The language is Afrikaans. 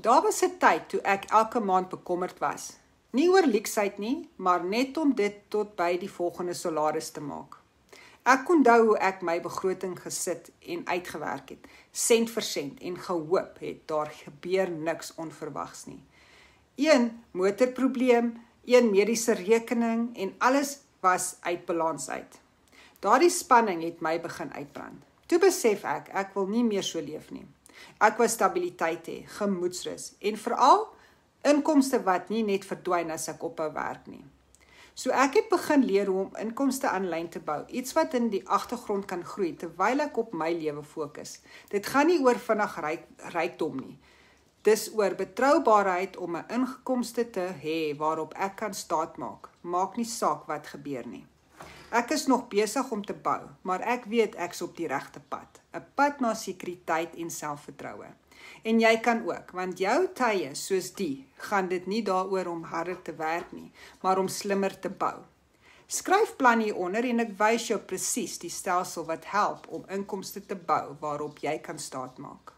Daar was 'n tyd toe ek elke maand bekommerd was. Nie oor leksheid nie, maar net om dit tot by die volgende salaris te maak. Ek onthou hoe ek my begroting gesit en uitgewerk het, sent vir sent, en gehoop het daar gebeur niks onverwags nie. Een motorprobleem, een mediese rekening en alles was uit balans uit. Daardie spanning het my begin uitbrand. Toe besef ek wil nie meer so leef nie. Ek wou stabiliteit hê, gemoedsrus en veral inkomste wat nie net verdwyn as ek ophou werk nie. So ek het begin leer hoe om inkomste aanlyn te bou, iets wat in die agtergrond kan groei terwyl ek op my lewe fokus. Dit gaan nie oor vinnig rykdom nie. Dis oor betroubaarheid om 'n inkomste te hê waarop ek kan staatmaak. Maak nie saak wat gebeur nie. Ek is nog besig om te bou, maar ek weet ek's op die regte pad. 'n Pad na sekuriteit en selfvertroue. En jy kan ook, want jou tye soos die, gaan dit nie daaroor om harder te werk nie, maar om slimmer te bou. Skryf plan hieronder en ek wys jou presies die stelsel wat help om inkomste te bou waarop jy kan staatmaak.